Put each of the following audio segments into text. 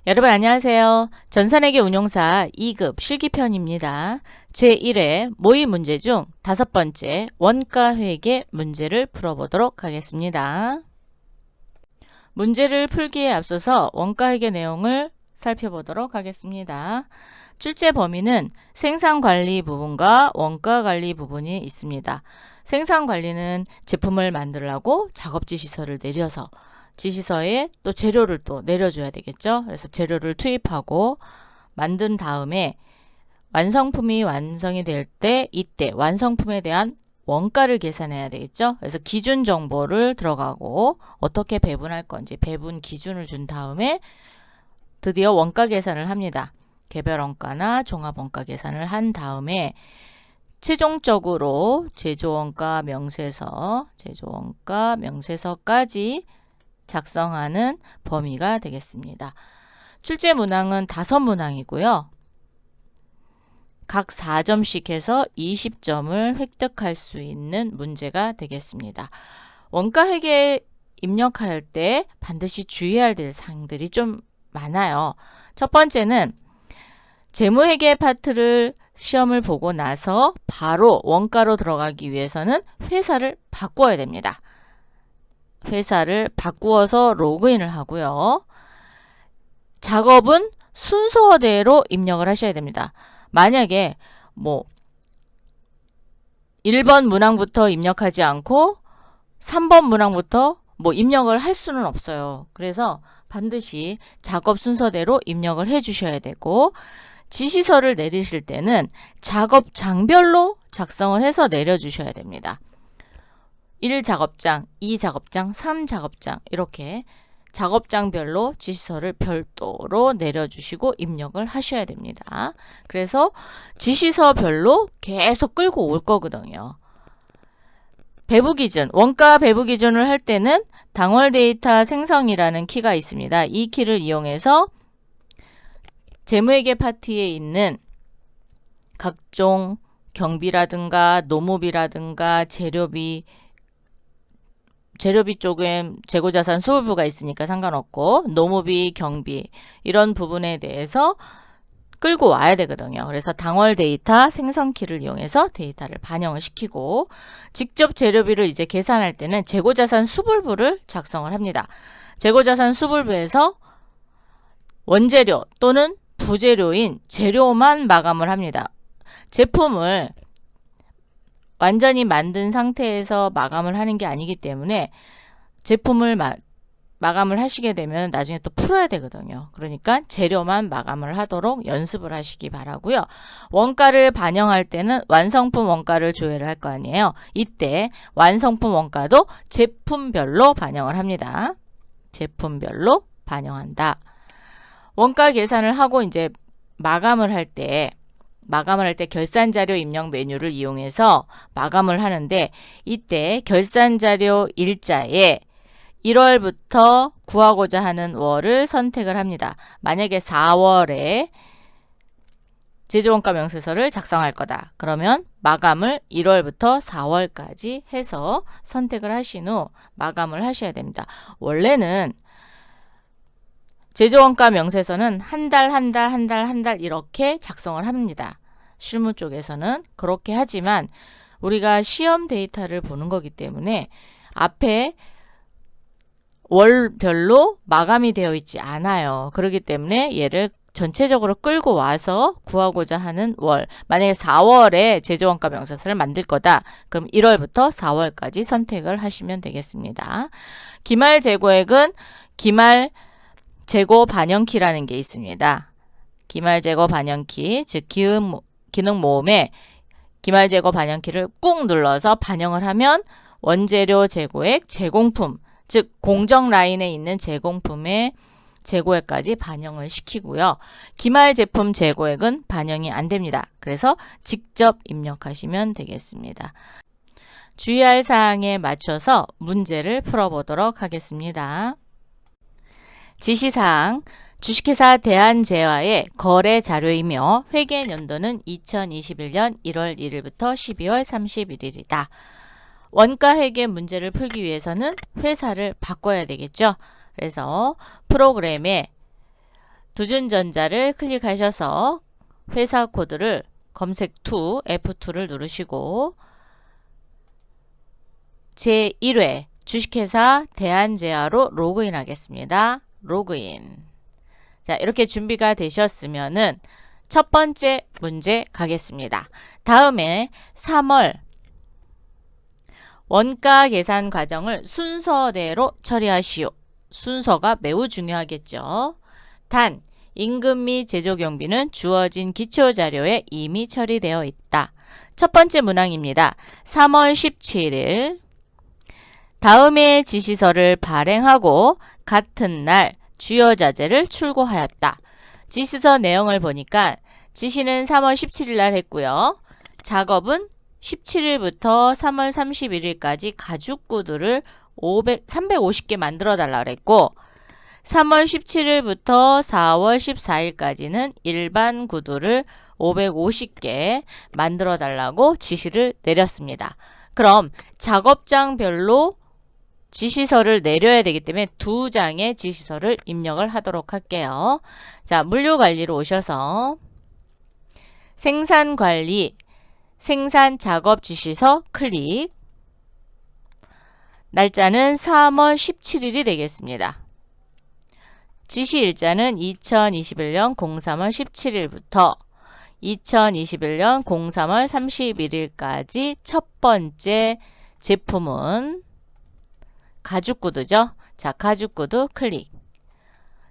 여러분 안녕하세요. 전산회계 운용사 2급 실기편입니다. 제1회 모의 문제 중 5번째 원가회계 문제를 풀어보도록 하겠습니다. 문제를 풀기에 앞서서 원가회계 내용을 살펴보도록 하겠습니다. 출제 범위는 생산관리 부분과 원가관리 부분이 있습니다. 생산관리는 제품을 만들려고 작업지시서를 내려서 지시서에 또 재료를 또 내려줘야 되겠죠. 그래서 재료를 투입하고 만든 다음에 완성품이 완성이 될 때 이때 완성품에 대한 원가를 계산해야 되겠죠. 그래서 기준 정보를 들어가고 어떻게 배분할 건지 배분 기준을 준 다음에 드디어 원가 계산을 합니다. 개별 원가나 종합 원가 계산을 한 다음에 최종적으로 제조원가 명세서까지 작성하는 범위가 되겠습니다. 출제 문항은 5문항이고요. 각 4점씩 해서 20점을 획득할 수 있는 문제가 되겠습니다. 원가회계 입력할 때 반드시 주의해야 될 사항들이 좀 많아요. 첫 번째는 재무회계 파트를 시험을 보고 나서 바로 원가로 들어가기 위해서는 회사를 바꿔야 됩니다. 회사를 바꾸어서 로그인을 하고요. 작업은 순서대로 입력을 하셔야 됩니다. 만약에 1번 문항부터 입력하지 않고 3번 문항부터 입력을 할 수는 없어요. 그래서 반드시 작업 순서대로 입력을 해 주셔야 되고 지시서를 내리실 때는 작업장별로 작성을 해서 내려주셔야 됩니다. 1작업장, 2작업장, 3작업장 이렇게 작업장별로 지시서를 별도로 내려주시고 입력을 하셔야 됩니다. 그래서 지시서별로 계속 끌고 올 거거든요. 배부기준, 원가 배부기준을 할 때는 당월 데이터 생성이라는 키가 있습니다. 이 키를 이용해서 재무회계 파트에 있는 각종 경비라든가 노무비라든가 재료비 쪽엔 재고자산 수불부가 있으니까 상관없고 노무비, 경비 이런 부분에 대해서 끌고 와야 되거든요. 그래서 당월 데이터 생성키를 이용해서 데이터를 반영을 시키고 직접 재료비를 이제 계산할 때는 재고자산 수불부를 작성을 합니다. 재고자산 수불부에서 원재료 또는 부재료인 재료만 마감을 합니다. 제품을 완전히 만든 상태에서 마감을 하는 게 아니기 때문에 제품을 마감을 하시게 되면 나중에 또 풀어야 되거든요. 그러니까 재료만 마감을 하도록 연습을 하시기 바라고요. 원가를 반영할 때는 완성품 원가를 조회를 할 거 아니에요. 이때 완성품 원가도 제품별로 반영을 합니다. 제품별로 반영한다. 원가 계산을 하고 이제 마감을 할 때 결산자료 입력 메뉴를 이용해서 마감을 하는데 이때 결산자료 일자에 1월부터 구하고자 하는 월을 선택을 합니다. 만약에 4월에 제조원가 명세서를 작성할 거다. 그러면 마감을 1월부터 4월까지 해서 선택을 하신 후 마감을 하셔야 됩니다. 원래는 제조원가 명세서는 한 달 이렇게 작성을 합니다. 실무 쪽에서는 그렇게 하지만 우리가 시험 데이터를 보는 거기 때문에 앞에 월별로 마감이 되어 있지 않아요. 그렇기 때문에 얘를 전체적으로 끌고 와서 구하고자 하는 월, 만약에 4월에 제조원가 명세서를 만들 거다. 그럼 1월부터 4월까지 선택을 하시면 되겠습니다. 기말 재고액은 기말 재고 반영키라는 게 있습니다. 기말 재고 반영키, 즉 기능 모음에 기말 재고 반영키를 꾹 눌러서 반영을 하면 원재료 재고액, 제공품, 즉 공정 라인에 있는 제공품의 재고액까지 반영을 시키고요. 기말 제품 재고액은 반영이 안 됩니다. 그래서 직접 입력하시면 되겠습니다. 주의할 사항에 맞춰서 문제를 풀어보도록 하겠습니다. 지시사항, 주식회사 대한제화의 거래 자료이며 회계 연도는 2021년 1월 1일부터 12월 31일이다. 원가 회계 문제를 풀기 위해서는 회사를 바꿔야 되겠죠. 그래서 프로그램에 두준전자를 클릭하셔서 회사 코드를 검색 툴 F2를 누르시고 제1회 주식회사 대한제야로 로그인 하겠습니다. 로그인. 자, 이렇게 준비가 되셨으면은 첫 번째 문제 가겠습니다. 다음에 3월 원가 계산 과정을 순서대로 처리하시오. 순서가 매우 중요하겠죠. 단, 임금 및 제조 경비는 주어진 기초 자료에 이미 처리되어 있다. 첫 번째 문항입니다. 3월 17일 다음의 지시서를 발행하고 같은 날 주요 자재를 출고하였다. 지시서 내용을 보니까 지시는 3월 17일 날 했고요. 작업은 17일부터 3월 31일까지 가죽 구두를 350개 만들어 달라 그랬고 3월 17일부터 4월 14일까지는 일반 구두를 550개 만들어 달라고 지시를 내렸습니다. 그럼 작업장별로 지시서를 내려야 되기 때문에 2장의 지시서를 입력을 하도록 할게요. 자, 물류관리로 오셔서 생산관리, 생산작업지시서 클릭. 날짜는 3월 17일이 되겠습니다. 지시일자는 2021년 03월 17일부터 2021년 03월 31일까지 첫 번째 제품은 가죽구두죠. 자, 가죽구두 클릭.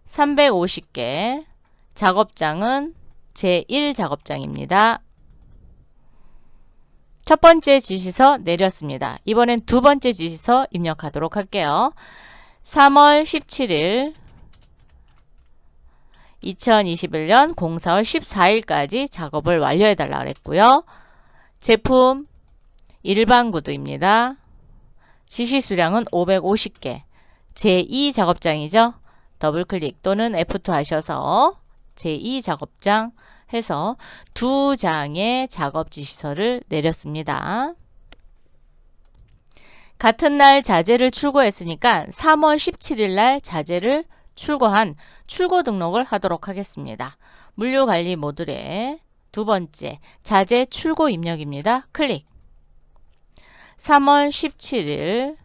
350개. 작업장은 제1작업장입니다. 첫 번째 지시서 내렸습니다. 이번엔 두 번째 지시서 입력하도록 할게요. 3월 17일 2021년 04월 14일까지 작업을 완료해달라 그랬고요. 제품 일반 구두입니다. 지시 수량은 550개. 제2 작업장이죠. 더블클릭 또는 F2 하셔서 제2 작업장 해서 2장의 작업 지시서를 내렸습니다. 같은 날 자재를 출고했으니까 3월 17일 날 자재를 출고한 출고 등록을 하도록 하겠습니다. 물류관리 모듈의 두 번째 자재 출고 입력입니다. 클릭. 3월 17일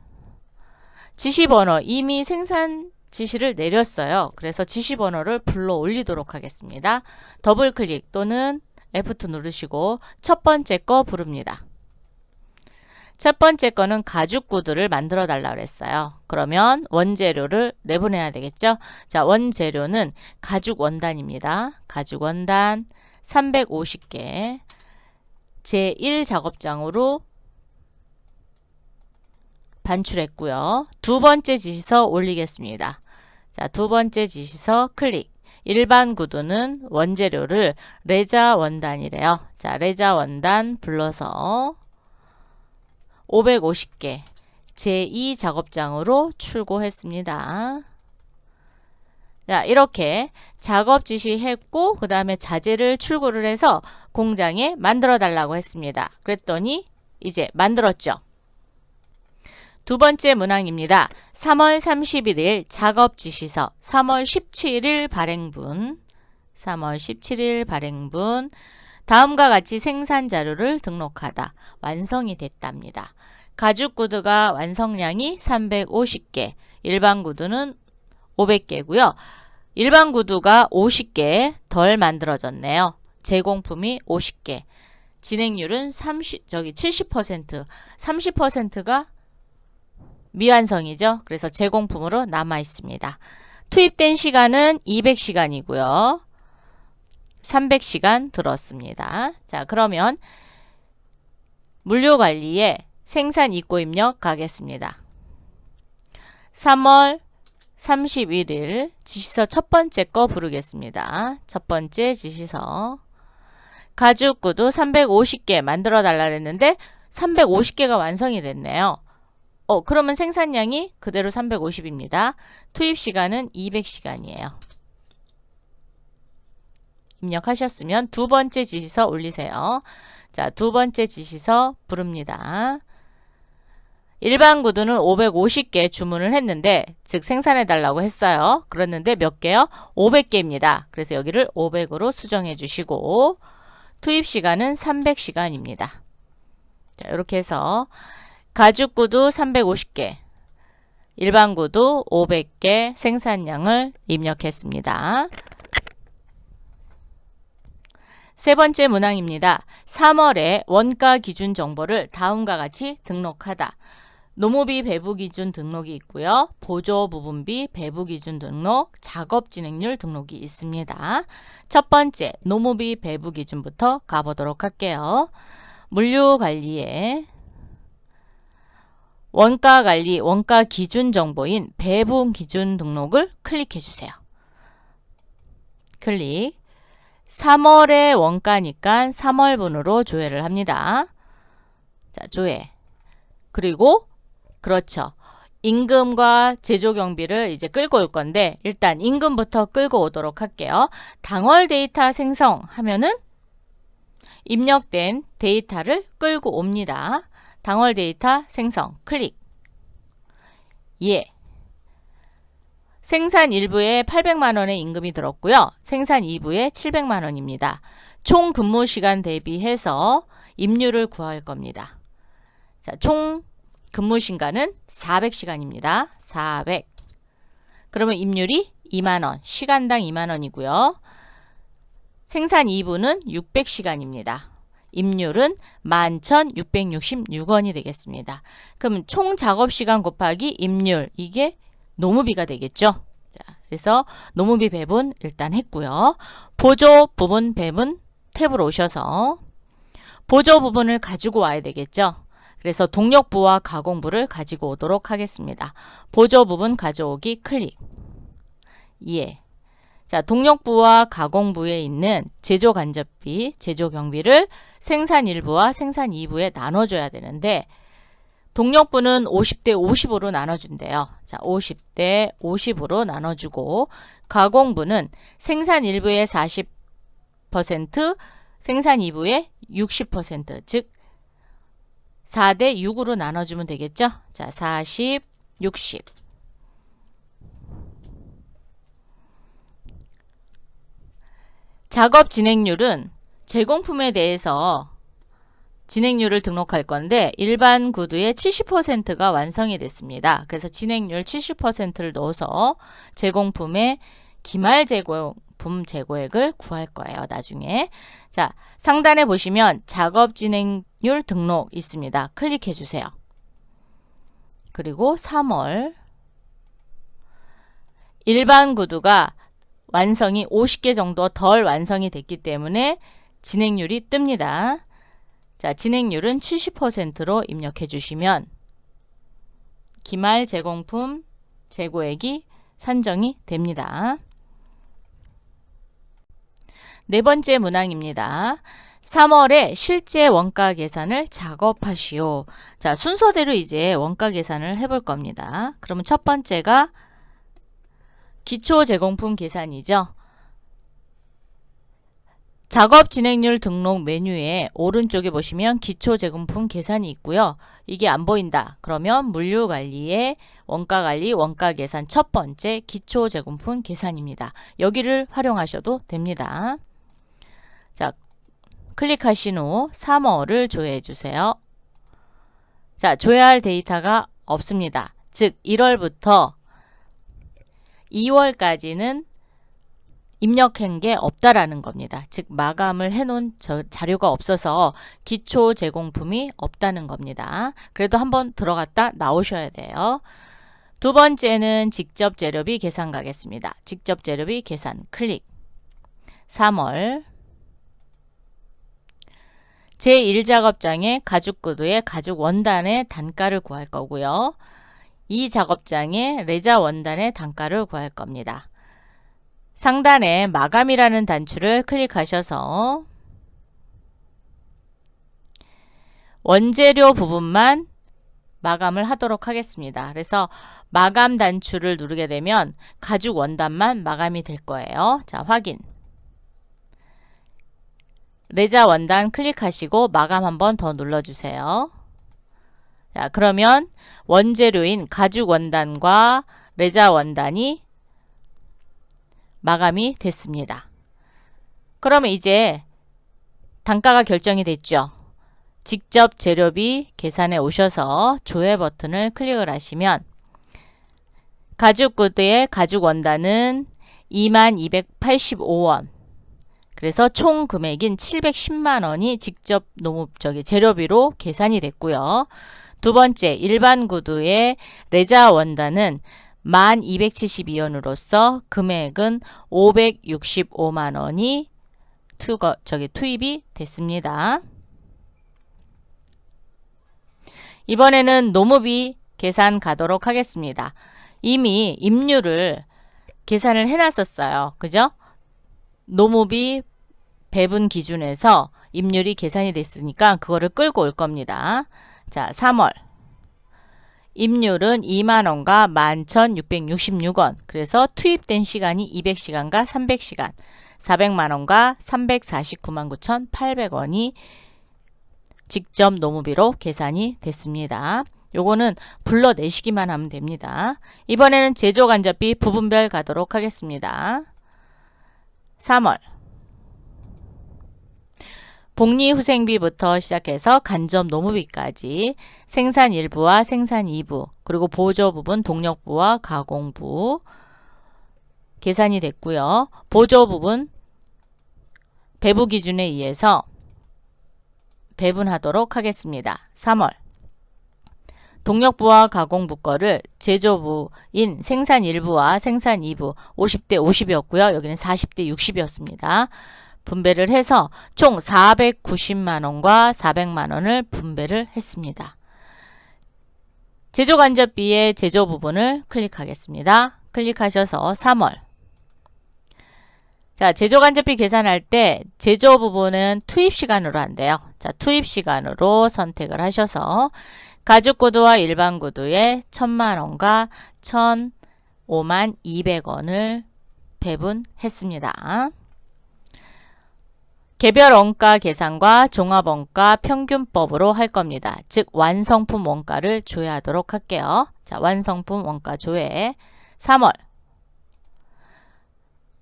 지시번호 이미 생산 지시를 내렸어요. 그래서 지시번호를 불러 올리도록 하겠습니다. 더블클릭 또는 F2 누르시고 첫 번째 거 부릅니다. 첫 번째 거는 가죽 구두를 만들어 달라고 그랬어요. 그러면 원재료를 내보내야 되겠죠. 자, 원재료는 가죽 원단입니다. 가죽 원단 350개 제1 작업장으로 반출했고요. 두 번째 지시서 올리겠습니다. 자, 두 번째 지시서 클릭. 일반 구두는 원재료를 레자 원단이래요. 자, 레자 원단 불러서 550개 제2 작업장으로 출고했습니다. 자, 이렇게 작업 지시했고 그 다음에 자재를 출고를 해서 공장에 만들어 달라고 했습니다. 그랬더니 이제 만들었죠. 두 번째 문항입니다. 3월 31일 작업 지시서 3월 17일 발행분 3월 17일 발행분 다음과 같이 생산 자료를 등록하다. 완성이 됐답니다. 가죽 구두가 완성량이 350개, 일반 구두는 500개고요. 일반 구두가 50개 덜 만들어졌네요. 제공품이 50개. 진행률은 70%, 30%가 미완성이죠. 그래서 제공품으로 남아 있습니다. 투입된 시간은 200시간이고요. 300시간 들었습니다. 자, 그러면 물류관리에 생산 입고 입력 가겠습니다. 3월 31일 지시서 첫 번째 거 부르겠습니다. 첫 번째 지시서 가죽 구두 350개 만들어 달라 그랬는데 350개가 완성이 됐네요. 그러면 생산량이 그대로 350입니다. 투입 시간은 200시간이에요. 입력하셨으면 두 번째 지시서 올리세요. 자, 두 번째 지시서 부릅니다. 일반 구두는 550개 주문을 했는데, 즉 생산해 달라고 했어요. 그랬는데 몇 개요? 500개입니다. 그래서 여기를 500으로 수정해 주시고 투입 시간은 300시간입니다. 자, 이렇게 해서 가죽 구두 350개, 일반 구두 500개 생산량을 입력했습니다. 세 번째 문항입니다. 3월에 원가 기준 정보를 다음과 같이 등록하다. 노무비 배부 기준 등록이 있고요. 보조 부분비 배부 기준 등록, 작업 진행률 등록이 있습니다. 첫 번째 노무비 배부 기준부터 가보도록 할게요. 물류 관리에 원가 관리, 원가 기준 정보인 배부 기준 등록을 클릭해 주세요. 클릭. 3월의 원가니까 3월분으로 조회를 합니다. 자, 조회. 그리고 그렇죠. 임금과 제조 경비를 이제 끌고 올 건데 일단 임금부터 끌고 오도록 할게요. 당월 데이터 생성하면은 입력된 데이터를 끌고 옵니다. 당월 데이터 생성 클릭. 예. 생산 1부에 800만 원의 임금이 들었고요. 생산 2부에 700만 원입니다. 총 근무 시간 대비해서 임률을 구할 겁니다. 자, 총 근무 시간은 400시간입니다. 400. 그러면 임률이 2만 원, 시간당 2만 원이고요. 생산 2부는 600시간입니다. 임률은 11,666원이 되겠습니다. 그럼 총 작업시간 곱하기 임률, 이게 노무비가 되겠죠. 자, 그래서 노무비 배분 일단 했고요. 보조 부분 배분 탭으로 오셔서 보조 부분을 가지고 와야 되겠죠. 그래서 동력부와 가공부를 가지고 오도록 하겠습니다. 보조 부분 가져오기 클릭. 예. 자, 동력부와 가공부에 있는 제조 간접비, 제조 경비를 생산 1부와 생산 2부에 나눠줘야 되는데 동력부는 50대 50으로 나눠준대요. 자, 50대 50으로 나눠주고 가공부는 생산 1부의 40%, 생산 2부의 60%, 즉 4대 6으로 나눠주면 되겠죠. 자, 40, 60. 작업 진행률은 제공품에 대해서 진행률을 등록할 건데 일반 구두의 70%가 완성이 됐습니다. 그래서 진행률 70%를 넣어서 제공품의 기말 제공품 재고액을 구할 거예요. 나중에. 자, 상단에 보시면 작업 진행률 등록 있습니다. 클릭해 주세요. 그리고 3월 일반 구두가 완성이 50개 정도 덜 완성이 됐기 때문에 진행률이 뜹니다. 자, 진행률은 70%로 입력해 주시면 기말 제공품 재고액이 산정이 됩니다. 네 번째 문항입니다. 3월에 실제 원가 계산을 작업하시오. 자, 순서대로 이제 원가 계산을 해볼 겁니다. 그러면 첫 번째가 기초 제공품 계산이죠. 작업 진행률 등록 메뉴에 오른쪽에 보시면 기초 제공품 계산이 있고요. 이게 안 보인다. 그러면 물류 관리의 원가 관리, 원가 계산 첫 번째 기초 제공품 계산입니다. 여기를 활용하셔도 됩니다. 자, 클릭하신 후 3월을 조회해 주세요. 자, 조회할 데이터가 없습니다. 즉 1월부터 2월까지는 입력한 게 없다라는 겁니다. 즉 마감을 해놓은 자료가 없어서 기초 제공품이 없다는 겁니다. 그래도 한번 들어갔다 나오셔야 돼요. 두 번째는 직접 재료비 계산 가겠습니다. 직접 재료비 계산 클릭. 3월 제1작업장의 가죽 구두의 가죽 원단의 단가를 구할 거고요. 이 작업장의 레자 원단의 단가를 구할 겁니다. 상단에 마감이라는 단추를 클릭하셔서 원재료 부분만 마감을 하도록 하겠습니다. 그래서 마감 단추를 누르게 되면 가죽 원단만 마감이 될 거예요. 자, 확인. 레자 원단 클릭하시고 마감 한번 더 눌러주세요. 자, 그러면 원재료인 가죽 원단과 레자 원단이 마감이 됐습니다. 그러면 이제 단가가 결정이 됐죠. 직접 재료비 계산에 오셔서 조회 버튼을 클릭을 하시면 가죽 구두의 가죽 원단은 2285원. 그래서 총 금액인 710만원이 직접 재료비로 계산이 됐고요. 두 번째, 일반 구두의 레자 원단은 1272원으로서 금액은 565만원이 투입이 됐습니다. 이번에는 노무비 계산 가도록 하겠습니다. 이미 임류를 계산을 해놨었어요. 그죠? 노무비 배분 기준에서 임률이 계산이 됐으니까 그거를 끌고 올 겁니다. 자, 3월 임률은 2만원과 11,666원. 그래서 투입된 시간이 200시간과 300시간, 400만원과 349만 9,800원이 직접 노무비로 계산이 됐습니다. 요거는 불러내시기만 하면 됩니다. 이번에는 제조간접비 부분별 가도록 하겠습니다. 3월 복리후생비부터 시작해서 간접 노무비까지 생산 1부와 생산 2부 그리고 보조 부분 동력부와 가공부 계산이 됐고요. 보조 부분 배부 기준에 의해서 배분하도록 하겠습니다. 3월 동력부와 가공부 거를 제조부인 생산 1부와 생산 2부 50대 50이었고요. 여기는 40대 60이었습니다. 분배를 해서 총 490만원과 400만원을 분배를 했습니다. 제조간접비의 제조 부분을 클릭하겠습니다. 클릭하셔서 3월 자, 제조간접비 계산할 때 제조 부분은 투입시간으로 한대요. 자, 투입시간으로 선택을 하셔서 가죽 구두와 일반 구두에 1000만원과 1005만 200원을 배분했습니다. 개별 원가 계산과 종합 원가 평균법으로 할 겁니다. 즉 완성품 원가를 조회하도록 할게요. 자, 완성품 원가 조회 3월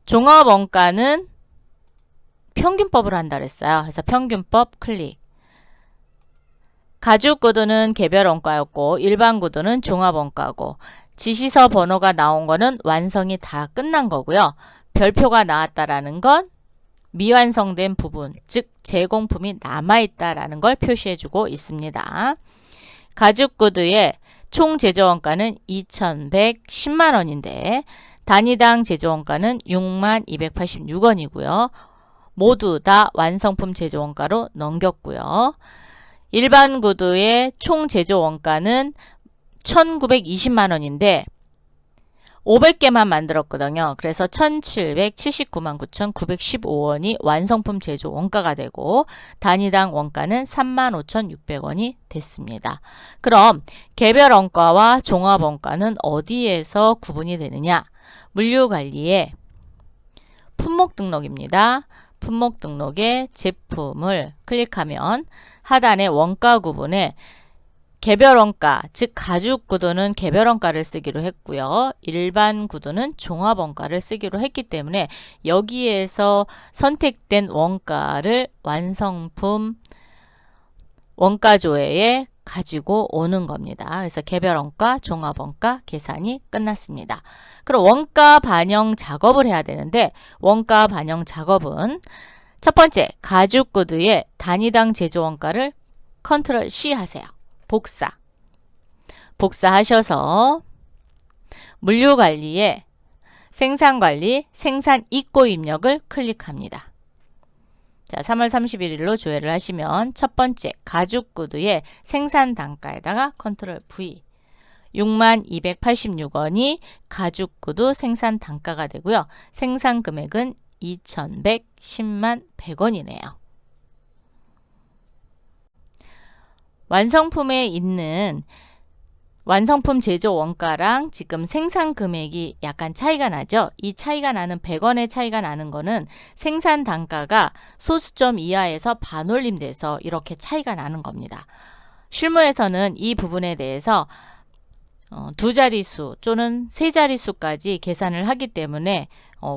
종합 원가는 평균법으로 한다 그랬어요. 그래서 평균법 클릭. 가죽 구두는 개별 원가였고 일반 구두는 종합 원가고 지시서 번호가 나온 거는 완성이 다 끝난 거고요. 별표가 나왔다라는 건 미완성된 부분, 즉 제공품이 남아있다라는 걸 표시해주고 있습니다. 가죽 구두의 총 제조원가는 2,110만원인데 단위당 제조원가는 61,286원이고요. 모두 다 완성품 제조원가로 넘겼고요. 일반 구두의 총 제조원가는 1,920만원인데 500개만 만들었거든요. 그래서 1,779만 9,915원이 완성품 제조 원가가 되고 단위당 원가는 35,600원이 됐습니다. 그럼 개별 원가와 종합 원가는 어디에서 구분이 되느냐? 물류관리의 품목 등록입니다. 품목 등록에 제품을 클릭하면 하단에 원가 구분에 개별 원가, 즉 가죽 구두는 개별 원가를 쓰기로 했고요. 일반 구두는 종합 원가를 쓰기로 했기 때문에 여기에서 선택된 원가를 완성품 원가 조회에 가지고 오는 겁니다. 그래서 개별 원가, 종합 원가 계산이 끝났습니다. 그럼 원가 반영 작업을 해야 되는데 원가 반영 작업은 첫 번째, 가죽 구두의 단위당 제조 원가를 컨트롤 C 하세요. 복사하셔서 물류관리에 생산관리, 생산 입고 입력을 클릭합니다. 자, 3월 31일로 조회를 하시면 첫 번째 가죽 구두의 생산 단가에다가 컨트롤 V 6286원이 가죽 구두 생산 단가가 되고요. 생산 금액은 2,110만 100원이네요. 완성품에 있는 완성품 제조 원가랑 지금 생산 금액이 약간 차이가 나죠. 이 차이가 나는 100원의 차이가 나는 거는 생산 단가가 소수점 이하에서 반올림돼서 이렇게 차이가 나는 겁니다. 실무에서는 이 부분에 대해서 두 자릿수 또는 세 자릿수까지 계산을 하기 때문에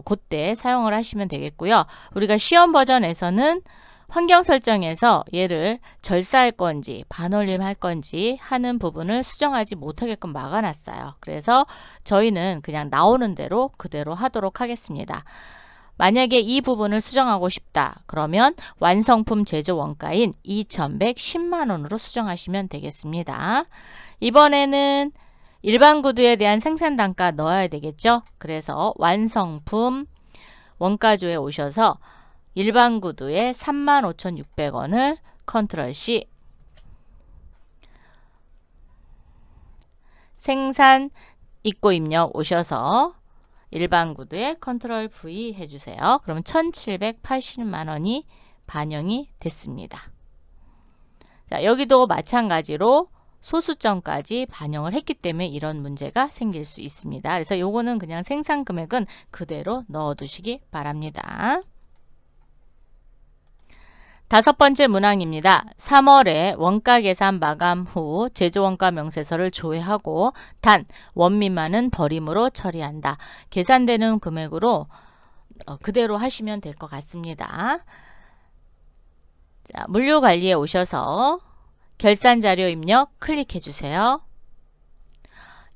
그때 사용을 하시면 되겠고요. 우리가 시험 버전에서는 환경 설정에서 얘를 절사할 건지 반올림 할 건지 하는 부분을 수정하지 못하게끔 막아놨어요. 그래서 저희는 그냥 나오는 대로 그대로 하도록 하겠습니다. 만약에 이 부분을 수정하고 싶다 그러면 완성품 제조 원가인 2,110만원으로 수정하시면 되겠습니다. 이번에는 일반 구두에 대한 생산 단가 넣어야 되겠죠. 그래서 완성품 원가조에 오셔서 일반 구두에 35,600원을 컨트롤 C, 생산 입고 입력 오셔서 일반 구두에 컨트롤 V 해주세요. 그러면 1,780만원이 반영이 됐습니다. 자, 여기도 마찬가지로 소수점까지 반영을 했기 때문에 이런 문제가 생길 수 있습니다. 그래서 요거는 그냥 생산 금액은 그대로 넣어 두시기 바랍니다. 다섯 번째 문항입니다. 3월에 원가 계산 마감 후 제조원가 명세서를 조회하고 단 원미만은 버림으로 처리한다. 계산되는 금액으로 그대로 하시면 될 것 같습니다. 자, 물류관리에 오셔서 결산자료 입력 클릭해 주세요.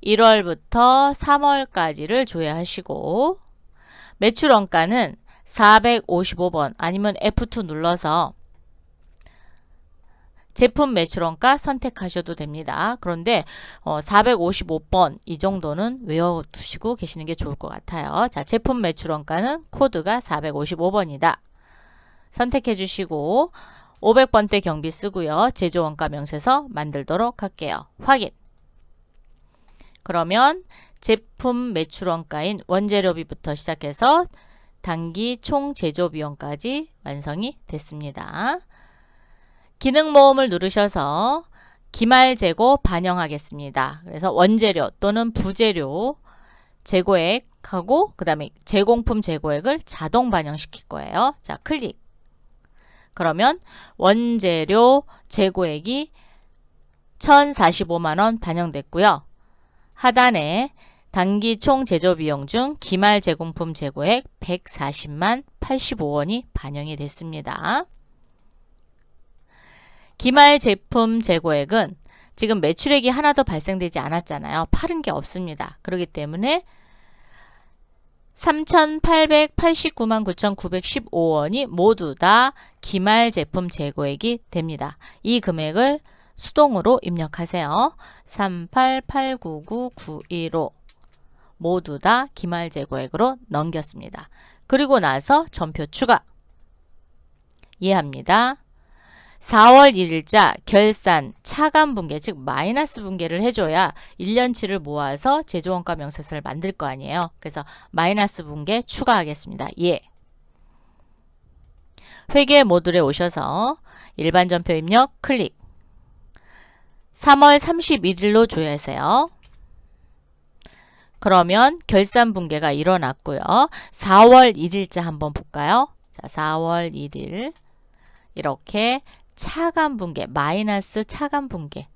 1월부터 3월까지를 조회하시고 매출원가는 455번 아니면 F2 눌러서 제품 매출원가 선택하셔도 됩니다. 그런데 455번 이 정도는 외워두시고 계시는 게 좋을 것 같아요. 자, 제품 매출원가는 코드가 455번이다. 선택해 주시고 500번대 경비 쓰고요. 제조원가 명세서 만들도록 할게요. 확인. 그러면 제품 매출원가인 원재료비부터 시작해서 단기 총 제조비용까지 완성이 됐습니다. 기능 모음을 누르셔서 기말 재고 반영하겠습니다. 그래서 원재료 또는 부재료 재고액하고 그 다음에 제공품 재고액을 자동 반영시킬 거예요. 자, 클릭. 그러면 원재료 재고액이 1,045만원 반영됐고요. 하단에 단기 총 제조 비용 중 기말 제공품 재고액 140만 85원이 반영이 됐습니다. 기말 제품 재고액은 지금 매출액이 하나도 발생되지 않았잖아요. 팔은 게 없습니다. 그렇기 때문에 3,889만 9,915원이 모두 다 기말 제품 재고액이 됩니다. 이 금액을 수동으로 입력하세요. 3889991호 모두 다 기말 재고액으로 넘겼습니다. 그리고 나서 전표 추가 이해합니다. 4월 1일자 결산 차감 분계 즉 마이너스 분계를 해줘야 1년치를 모아서 제조원가 명세서를 만들 거 아니에요. 그래서 마이너스 분계 추가하겠습니다. 예. 회계 모듈에 오셔서 일반 전표 입력 클릭. 3월 31일로 조회하세요. 그러면 결산 분계가 일어났고요. 4월 1일자 한번 볼까요? 자, 4월 1일 이렇게 차감 분계, 마이너스 차감 분계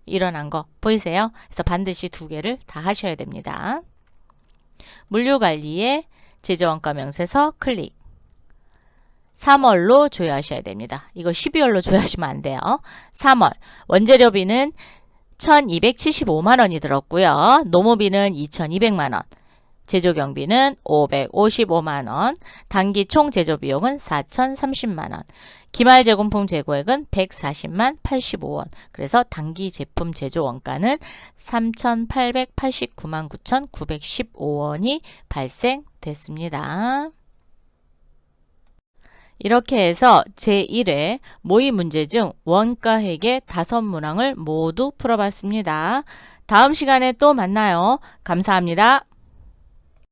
일어난 거 보이세요? 그래서 반드시 두 개를 다 하셔야 됩니다. 물류관리에 제조원가 명세서 클릭. 3월로 조회하셔야 됩니다. 이거 12월로 조회하시면 안 돼요. 3월 원재료비는 1,275만원이 들었고요. 노무비는 2,200만원. 제조경비는 555만원, 단기 총 제조비용은 4,030만원, 기말 제공품 재고액은 140만 85원. 그래서 단기 제품 제조 원가는 3,889만 9,915원이 발생됐습니다. 이렇게 해서 제1회 모의 문제 중 원가회계 5문항을 모두 풀어봤습니다. 다음 시간에 또 만나요. 감사합니다.